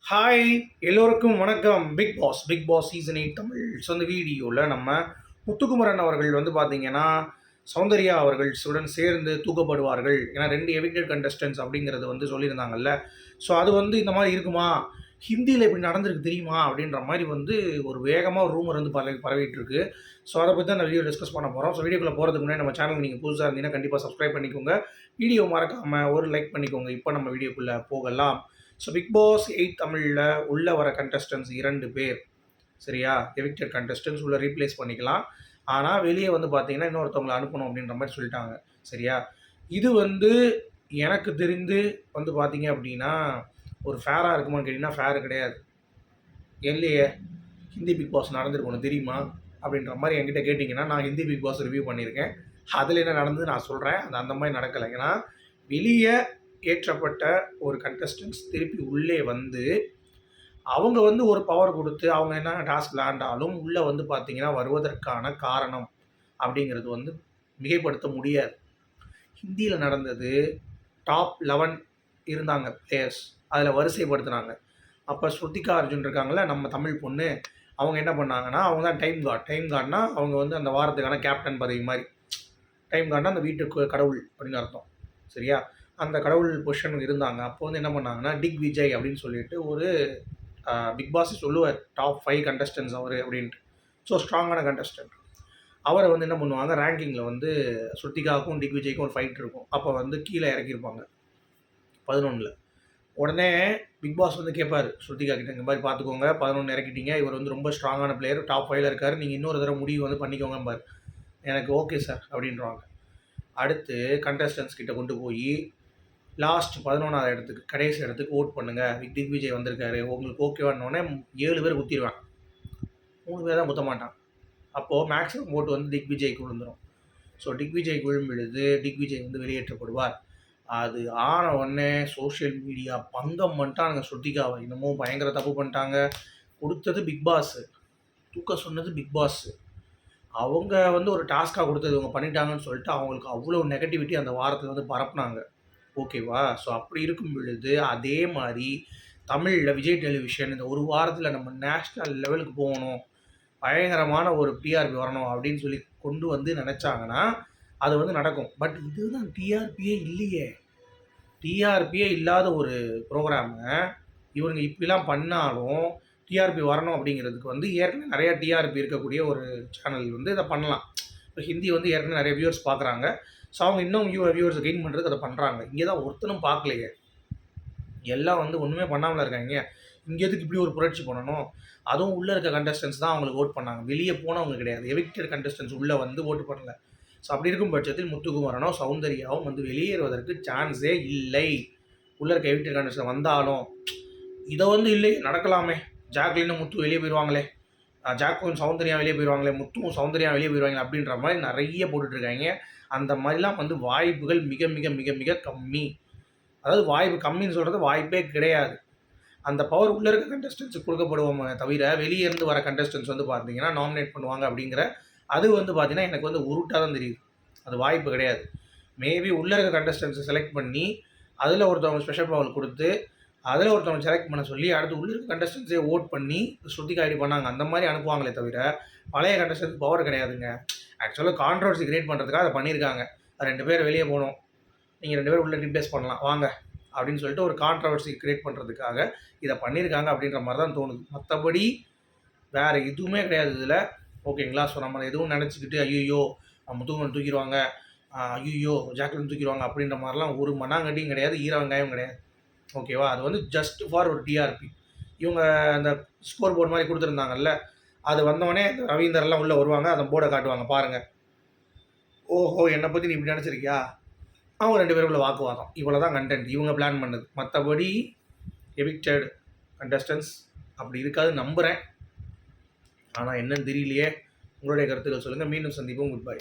Hi எல்லோருக்கும் வணக்கம். Big boss season 8 Tamil. So அந்த வீடியோவில் நம்ம முத்துக்குமரன் அவர்கள் வந்து பார்த்தீங்கன்னா சௌந்தர்யா அவர்களுடன் சேர்ந்து தூக்கப்படுவார்கள். ஏன்னா 2 எவிக்டட் கண்டஸ்டன்ஸ் அப்படிங்கிறது வந்து சொல்லியிருந்தாங்கல்ல. ஸோ அது வந்து இந்த மாதிரி இருக்குமா, ஹிந்தியில் இப்படி நடந்திருக்கு தெரியுமா அப்படின்ற மாதிரி வந்து ஒரு வேகமாக ஒரு ரூமர் வந்து பரவிட்டு இருக்கு. ஸோ அதை பற்றி அந்த வீடியோ டிஸ்கஸ் பண்ண போகிறோம். ஸோ வீடியோக்குள்ளே போகிறதுக்கு முன்னாடி நம்ம சேனலுக்கு நீங்கள் புதுசாக இருந்தீங்கன்னா கண்டிப்பாக சப்ஸ்கிரைப் பண்ணிக்கோங்க. வீடியோ மறக்காமல் ஒரு லைக் பண்ணிக்கோங்க. இப்போ நம்ம வீடியோக்குள்ளே போகலாம். ஸோ பிக் பாஸ் 8 தமிழில் உள்ளே வர கண்டஸ்டன்ஸ் 2 பேர், சரியா? எவிக்டட் கண்டஸ்டன்ஸ் உள்ள ரீப்ளேஸ் பண்ணிக்கலாம். ஆனால் வெளியே வந்து பார்த்தீங்கன்னா இன்னொருத்தவங்களை அனுப்பணும் அப்படின்ற மாதிரி சொல்லிட்டாங்க, சரியா? இது வந்து எனக்கு தெரிந்து வந்து பார்த்தீங்க அப்படின்னா ஒரு ஃபேராக இருக்குமான்னு கேட்டிங்கன்னா ஃபேர் கிடையாது. இல்லையே, ஹிந்தி பிக் பாஸ் நடந்திருக்கு தெரியுமா அப்படின்ற மாதிரி என்கிட்ட கேட்டிங்கன்னா நான் ஹிந்தி பிக் பாஸ் ரிவ்யூ பண்ணியிருக்கேன். அதில் என்ன நடந்தது நான் சொல்கிறேன். அது அந்த மாதிரி நடக்கலை. ஏன்னா வெளியே ஏற்றப்பட்ட ஒரு கண்டஸ்டன்ஸ் திருப்பி உள்ளே வந்து அவங்க வந்து ஒரு பவர் கொடுத்து அவங்க என்ன டாஸ்க் விளாண்டாலும் உள்ளே வந்து பார்த்தீங்கன்னா வருவதற்கான காரணம் அப்படிங்கிறது வந்து மிகைப்படுத்த முடியாது. ஹிந்தியில் நடந்தது டாப் 11 இருந்தாங்க பிளேயர்ஸ், அதில் வரிசைப்படுத்துனாங்க. அப்போ ஸ்ருத்திகா அர்ஜுன் இருக்காங்கள, நம்ம தமிழ் பொண்ணு, அவங்க என்ன பண்ணாங்கன்னா அவங்க தான் டைம் கார்ட்னா அவங்க வந்து அந்த வாரத்துக்கான கேப்டன் பதவி மாதிரி. டைம் கார்ட்னா அந்த வீட்டுக்கு கடவுள் அப்படின்னு அர்த்தம், சரியா? அந்த கடவுள் பொசிஷனுக்கு இருந்தாங்க. அப்போ வந்து என்ன பண்ணாங்கன்னா டிக் விஜய் அப்படின்னு சொல்லிட்டு ஒரு பிக் பாஸ் சொல்லுவார் டாப் 5 கண்டஸ்டன்ஸ் அவர் அப்படின்ட்டு. ஸோ ஸ்ட்ராங்கான கண்டஸ்டன்ட். அவரை வந்து என்ன பண்ணுவாங்க, ரேங்கிங்கில் வந்து ஸ்ருத்திகாவுக்கும் டிக் விஜய்க்கும் ஒரு ஃபைட் இருக்கும். அப்போ வந்து கீழே இறக்கியிருப்பாங்க 11. உடனே பிக் பாஸ் வந்து கேட்பார் ஸ்ருத்திகா கிட்ட, இந்த மாதிரி பார்த்துக்கோங்க 11 இறக்கிட்டீங்க, இவர் வந்து ரொம்ப ஸ்ட்ராங்கான பிளேயர், டாப் 5ல் இருக்கார், நீங்கள் இன்னொரு தடவை முடிவு வந்து பண்ணிக்கோங்கம்பார். எனக்கு ஓகே சார் அப்படின்றாங்க. அடுத்து கண்டஸ்டன்ஸ் கிட்ட கொண்டு போய் லாஸ்ட் 11வது இடத்துக்கு, கடைசி இடத்துக்கு ஓட் பண்ணுங்கள், டிக் விஜய் வந்திருக்காரு, உங்களுக்கு ஓகேவானோடனே 7 பேர் குத்திடுவேன், 3 பேர் தான் குத்த மாட்டான். அப்போது மேக்ஸிமம் ஓட்டு வந்து டிக் விஜய்க்கு விழுந்துடும். ஸோ டிக் விஜய்க்கு விழும்பொழுது டிக் விஜய் வந்து வெளியேற்றப்படுவார். அது ஆன உடனே சோஷியல் மீடியா பங்கம் பண்ணிட்டானுங்க ஸ்ருத்திகாவை. இன்னமும் பயங்கர தப்பு பண்ணிட்டாங்க. கொடுத்தது பிக் பாஸு, தூக்க சொன்னது பிக் பாஸு. அவங்க வந்து ஒரு டாஸ்க்காக கொடுத்தது இவங்க பண்ணிட்டாங்கன்னு சொல்லிட்டு அவங்களுக்கு அவ்வளோ நெகட்டிவிட்டி அந்த வாரத்தில் வந்து பரப்புனாங்க, ஓகேவா? ஸோ அப்படி இருக்கும் பொழுது அதே மாதிரி தமிழில் விஜய் டெலிவிஷன் இந்த ஒரு வாரத்தில் நம்ம நேஷ்னல் லெவலுக்கு போகணும், பயங்கரமான ஒரு டிஆர்பி வரணும் அப்படின்னு சொல்லி கொண்டு வந்து நினச்சாங்கன்னா அது வந்து நடக்கும். பட் இதுதான் டிஆர்பியே இல்லையே. டிஆர்பியே இல்லாத ஒரு ப்ரோக்ராமை இவங்க இப்படிலாம் பண்ணாலும் டிஆர்பி வரணும் அப்படிங்கிறதுக்கு வந்து ஏற்கனவே நிறையா டிஆர்பி இருக்கக்கூடிய ஒரு சேனல் வந்து இதை பண்ணலாம். இப்போ ஹிந்தி வந்து ஏற்கனவே நிறைய வியூவர்ஸ் பார்க்குறாங்க. ஸோ அவங்க இன்னும் வியூவர்ஸ் கெயின் பண்ணுறதுக்கு அதை பண்ணுறாங்க. இங்கே தான் ஒருத்தனும் பார்க்கலையே, எல்லாம் வந்து ஒன்றுமே பண்ணாமல் இருக்காங்க. இங்கே எதுக்கு இப்படி ஒரு புரட்சி பண்ணணும்? அதுவும் உள்ளே இருக்க கண்டஸ்டன்ஸ் தான் அவங்களுக்கு ஓட் பண்ணாங்க, வெளியே போனவங்க கிடையாது. எவிக்டட் கண்டஸ்டன்ஸ் உள்ளே வந்து ஓட்டு பண்ணல. ஸோ அப்படி இருக்கும் பட்சத்தில் முத்துக்குமரனோ சௌந்தர்யாவும் வந்து வெளியேறுவதற்கு சான்ஸே இல்லை. உள்ளே இருக்க எவிக்டட் கண்டஸ்டன் வந்தாலும் இதை வந்து இல்லை நடக்கலாமே, ஜாக்லினும் முத்து வெளியே போயிடுவாங்களே, ஜாக்கும் சௌந்தர்யா வெளியே போயிடுவாங்களே, முத்துவும் சௌந்தர்யா வெளியே போயிடுவாங்க அப்படின்ற மாதிரி நிறைய போட்டுட்ருக்காங்க. அந்த மாதிரிலாம் வந்து வாய்ப்புகள் மிக மிக மிக மிக கம்மி. அதாவது வாய்ப்பு கம்மின்னு சொல்கிறது வாய்ப்பே கிடையாது. அந்த பவர் உள்ளே இருக்க கண்டஸ்டன்ஸுக்கு கொடுக்கப்படுவோமே தவிர வெளியே இருந்து வர கண்டஸ்டன்ஸ் வந்து பார்த்தீங்கன்னா நாமினேட் பண்ணுவாங்க அப்படிங்கிற அது வந்து பார்த்தீங்கன்னா எனக்கு வந்து உருட்டாக தான் தெரியுது. அது வாய்ப்பு கிடையாது. மேபி உள்ளே இருக்க கண்டஸ்டன்ஸை செலக்ட் பண்ணி அதில் ஒருத்தவங்க ஸ்பெஷல் பவர் கொடுத்து அதில் ஒருத்தவங்க செலக்ட் பண்ண சொல்லி அடுத்து உள்ளே இருக்க கண்டஸ்டன்ஸே ஓட் பண்ணி ஸ்ருதிகா ஐடி பண்ணாங்க, அந்த மாதிரி அனுப்புவாங்களே தவிர பழைய கண்டஸ்டன்ஸ் பவர் கிடையாதுங்க. ஆக்சுவலாக கான்ட்ரவர்சி கிரியேட் பண்ணுறதுக்காக அதை பண்ணியிருக்காங்க. 2 பேர் வெளியே போகணும், நீங்கள் 2 பேர் உள்ளே ரீப்ளேஸ் பண்ணலாம் வாங்க அப்படின்னு சொல்லிட்டு ஒரு கான்ட்ரவர்சி கிரியேட் பண்ணுறதுக்காக இதை பண்ணியிருக்காங்க அப்படின்ற மாதிரி தான் தோணுது. மற்றபடி வேறு எதுவுமே கிடையாது இதில், ஓகேங்களா? ஸோ நம்ம எதுவும் நினச்சிக்கிட்டு ஐயோ முத்துக்குமரன் தூக்கிடுவாங்க, ஐயோ ஜாக்லின் தூக்கிடுவாங்க அப்படின்ற மாதிரிலாம் ஒரு மண்ணாங்கட்டியும் கிடையாது, ஈர வெங்காயம் கிடையாது, ஓகேவா? அது வந்து ஜஸ்ட் ஃபார் ஒரு டிஆர்பி. இவங்க அந்த ஸ்கோர் போர்டு மாதிரி கொடுத்துருந்தாங்கல்ல, அது வந்தவொடனே ரவீந்தர்லாம் உள்ளே வருவாங்க, அந்த போர்டை காட்டுவாங்க பாருங்கள். ஓஹோ, என்னை பற்றி நீ இப்படி நினச்சிருக்கியா? அவங்க 2 பேருக்குள்ள வாக்குவாதம். இவ்வளோ தான் கண்டென்ட் இவங்க பிளான் பண்ணது. மற்றபடி எவிக்டட் கண்டஸ்டன்ஸ் அப்படி இருக்காது நம்புகிறேன். ஆனால் என்னன்னு தெரியலையே. உங்களுடைய கருத்துக்கள் சொல்லுங்கள். மீண்டும் சந்திப்போம். Good bye.